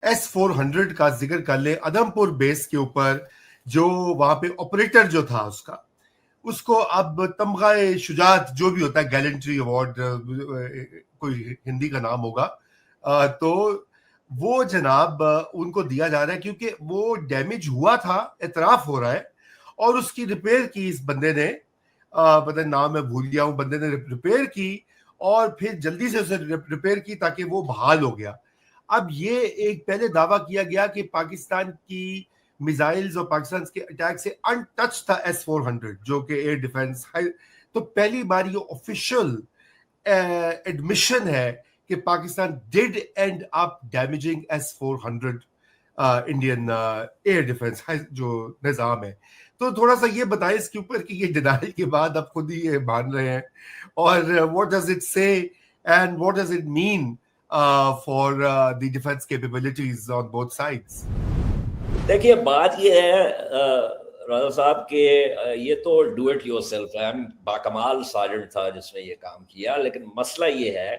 S-400 का जिक्र कर ले, अदमपुर बेस के ऊपर जो वहां पे ऑपरेटर जो था उसको अब तमगाए शुजात जो भी होता है, गैलेंट्री अवार्ड कोई हिंदी का नाम होगा, तो वो जनाब उनको दिया जा रहा है क्योंकि वो डैमेज हुआ था, एतराफ हो रहा है, और उसकी रिपेयर की इस बंदे ने, पता नाम मैं भूल गया हूं, बंदे ने रिपेयर की और फिर जल्दी से उसे रिपेयर की ताकि वो बहाल हो गया। अब ये एक पहले दावा किया गया कि पाकिस्तान की मिसाइल्स और पाकिस्तान के अटैक से अनटच था S-400 जो कि एयर डिफेंस है। तो पहली बार ये ऑफिशियल एडमिशन है कि Pakistan did and up damaging S-400 Indian air defence जो निज़ाम है। तो थोड़ा सा ये बताएं इसके ऊपर कि ये डिनाइल के बाद अब खुद ही ये मान रहे हैं, और व्हाट डज इट से and what does it mean for the defence capabilities on both sides. देखिए बात ये है राजा साहब के ये तो डू इट योरसेल्फ है, बाकमाल सार्जेंट था जिसने ये काम किया, लेकिन मसला ये है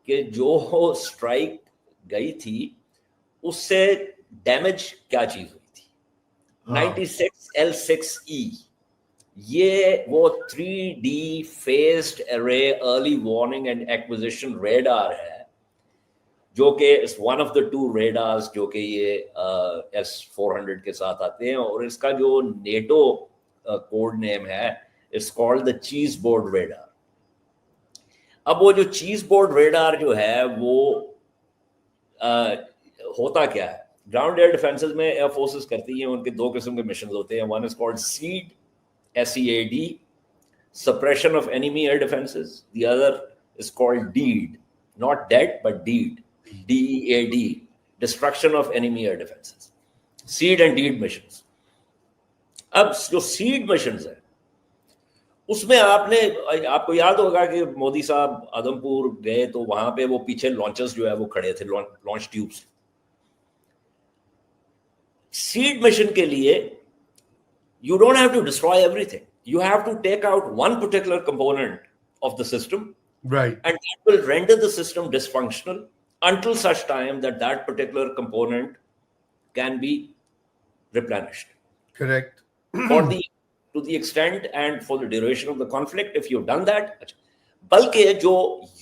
कि जो स्ट्राइक गई थी उससे डैमेज क्या चीज हुई थी। 96 L6E ये वो 3D phased array early warning and acquisition radar है, जो कि one of the two radars जो कि ये S-400 के साथ आते हैं, और इसका जो नेटो कोड नेम है इट्स कॉल्ड द चीज बोर्ड रेडार। अब वो जो चीज बोर्ड रेडार जो है वो होता क्या है, ग्राउंड एयर डिफेंसेस में एयर फोर्सेस करती हैं, उनके दो किस्म के मिशन होते हैं। One is called seed, SEAD, suppression of enemy air defenses. The other is called DEED, not dead but DEED, DEAD, destruction of enemy air defenses. Seed and DEED missions. अब जो सीड मिशंस है उसमें आपको याद होगा कि मोदी साहब आदमपुर गए तो वहां पे वो पीछे लॉन्चर्स जो है वो खड़े थे, लॉन्च ट्यूब्स। सीड मिशन के लिए you don't have to destroy everything. You have to take out one particular component of the system, right, and that will render the system dysfunctional until such time that that particular component can be replenished. Correct. To the extent and for the duration of the conflict, if you've done that. बल्कि जो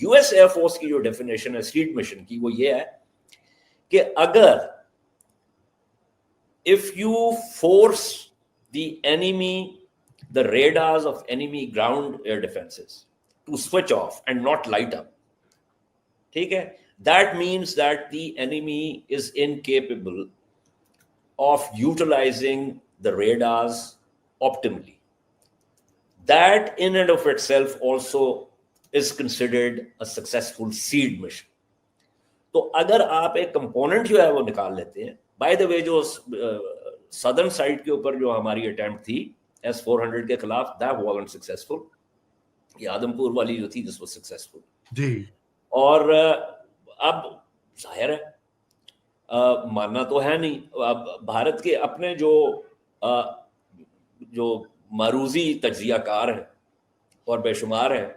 US Air Force की जो definition है seed mission की वो ये है कि अगर if you force the enemy, the radars of enemy ground air defenses to switch off and not light up, ठीक है, that means that the enemy is incapable of utilizing the radars optimally. That in and of itself also is considered a successful seed mission. तो अगर आप एक component जो है वो निकाल लेते हैं, बाय द वे जो सदर्न साइड के ऊपर जो हमारी अटेम्प्ट थी S-400 के खिलाफ, दैट वाज़न्ट सक्सेसफुल। ये आदमपुर वाली जो थी दिस वाज सक्सेसफुल जी। और अब जाहिर है मानना तो है नहीं, अब भारत के अपने जो मारूजी तज्जियाकार हैं और बेशुमार हैं,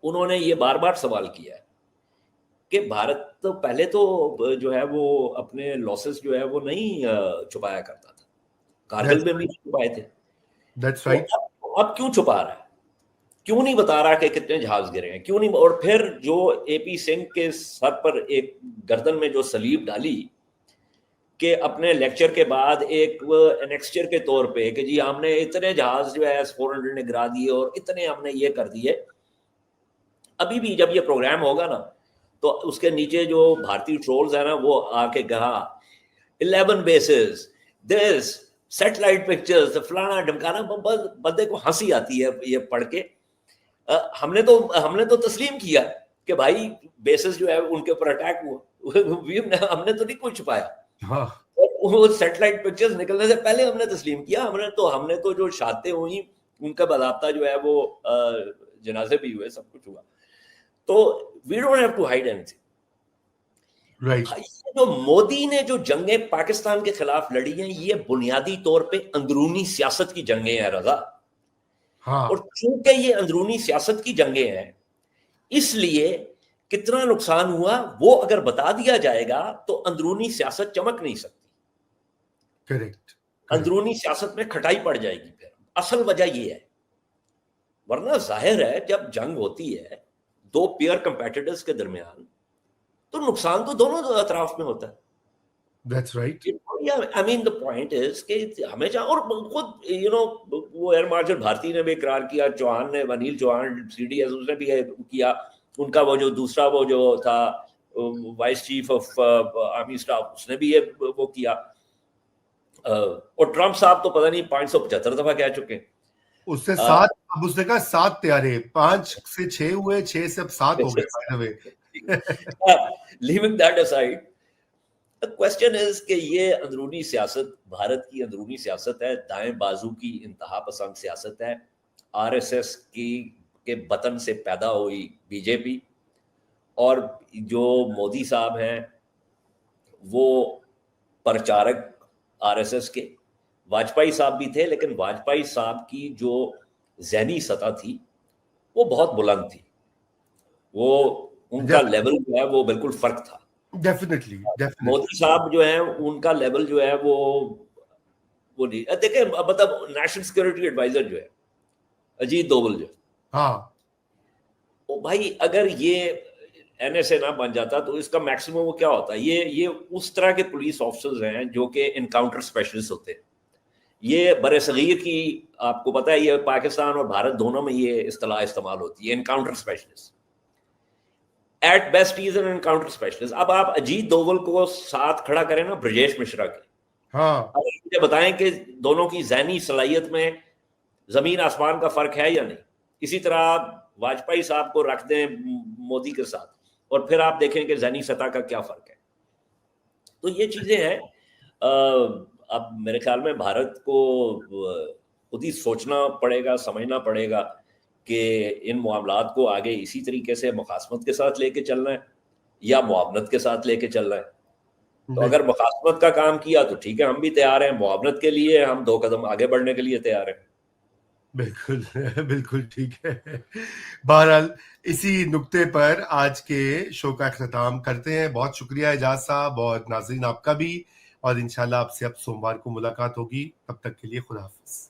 उन्होंने ये बार बार सवाल किया है कि भारत तो पहले तो जो है वो अपने लॉसेस जो है वो नहीं छुपाया करता था, कारगिल में भी छुपाए थे। That's right. तो अब क्यों छुपा रहा है, क्यों नहीं बता रहा कि कितने जहाज गिरे हैं, क्यों नहीं? और फिर जो AP सिंह के सर पर एक गर्दन में जो सलीब डाली कि अपने लेक्चर के बाद एक एनेक्स्चर के तौर पे कि जी हमने इतने जहाज जो है S-400 ने गिरा दिए और इतने हमने ये कर दिए। अभी भी जब ये प्रोग्राम होगा ना तो उसके नीचे जो भारतीय ट्रोल्स है ना वो आके कहा 11 बेसेस, दिस सैटेलाइट पिक्चर्स, फलाना ढमकाना, बंदे को हंसी आती है ये पढ़ के। हमने तो तस्लीम किया कि भाई बेसेस जो है उनके ऊपर अटैक हुआ, हमने तो नहीं कुछ छुपाया। हाँ। वो सैटेलाइट पिक्चर्स निकलने से पहले हमने तस्लीम किया, हमने तो जो शहादतें हुई उनका बाज़ाब्ता जो है वो जनाजे भी हुए, सब कुछ हुआ। तो we don't have to hide anything. Right. जो मोदी ने जो जंगें पाकिस्तान के खिलाफ लड़ी हैं ये बुनियादी तौर पे अंदरूनी सियासत की जंगें हैं रजा। हाँ। और चूंकि ये अंदरूनी सियासत की जंगें हैं इसलिए कितना नुकसान हुआ वो अगर बता दिया जाएगा तो अंदरूनी सियासत चमक नहीं सकती। करेक्ट। अंदरूनी सियासत में खटाई पड़ जाएगी। फिर असल वजह ये है, वरना जाहिर है जब जंग होती है दो पेयर कंपेटिटर्स के दरमियान, तो नुकसान तो दोनों अतराफ में होता है। That's right. I mean the point is कि हमेशा, और खुद वो एयर मार्शल भारती ने भी इकरार किया, चौहान ने, अनिल चौहान सीडीएस, उसने भी किया, उनका वो जो दूसरा वो जो था vice chief of army staff, उसने भी ये वो किया, और ट्रम्प साहब तो पता नहीं 575 दफा कह चुके हैं। उससे 7, अब उसने कहा 7 तैयारे, 5 से 6 हुए, 6 से अब 7 हो गए by the way. Leaving that aside, the question is कि ये अंदरूनी सियासत, भारत की अंदरूनी सियासत है, दाएं बाजू की इंतहा पसंद सियासत है, आरएसएस की के बतन से पैदा हुई बीजेपी, और जो मोदी साहब हैं वो प्रचारक आरएसएस के, वाजपेयी साहब भी थे, लेकिन वाजपेयी साहब की जो ज़हनी सतह थी वो बहुत बुलंद थी, वो उनका लेवल जो है वो बिल्कुल फर्क था। डेफिनेटली मोदी साहब जो है उनका लेवल जो है वो नहीं। देखिए मतलब नेशनल सिक्योरिटी एडवाइजर जो है अजीत डोभाल जो, हाँ, तो भाई अगर ये एनएसए ना बन जाता तो इसका मैक्सिमम वो क्या होता है, ये उस तरह के पुलिस ऑफिसर्स हैं जो कि इनकाउंटर स्पेशलिस्ट होते हैं। ये बरसगीर की, आपको पता है, ये पाकिस्तान और भारत दोनों में ये इस्तेलाह इस्तेमाल होती है, encounter specialist. At best is an encounter specialist. अब आप अजीत डोभाल को साथ खड़ा करें ना ब्रजेश मिश्रा के, हाँ, अब मुझे बताएं कि दोनों की ज़हनी सलाहियत में जमीन आसमान का फर्क है या नहीं। इसी तरह आप वाजपेयी साहब को रख दें मोदी के साथ, और फिर आप देखें कि ज़हनी सतह का क्या फर्क है। तो ये चीजें हैं। अब मेरे ख्याल में भारत को खुद ही सोचना पड़ेगा, समझना पड़ेगा कि इन मामलात को आगे इसी तरीके से मुखासमत के साथ लेके चलना है या मुआवनत के साथ लेके चलना है। तो अगर मुखासमत का काम किया तो ठीक है, हम भी तैयार हैं, मुआवनत के लिए हम 2 कदम आगे बढ़ने के लिए तैयार हैं। बिल्कुल बिल्कुल ठीक है। बहरहाल इसी नुक्ते पर आज के शो का अख्ताम करते हैं। बहुत शुक्रिया एजाज साहब, और नाज़रीन आपका भी, और इंशाल्लाह आपसे अब सोमवार को मुलाकात होगी। तब तक के लिए खुदा हाफिज।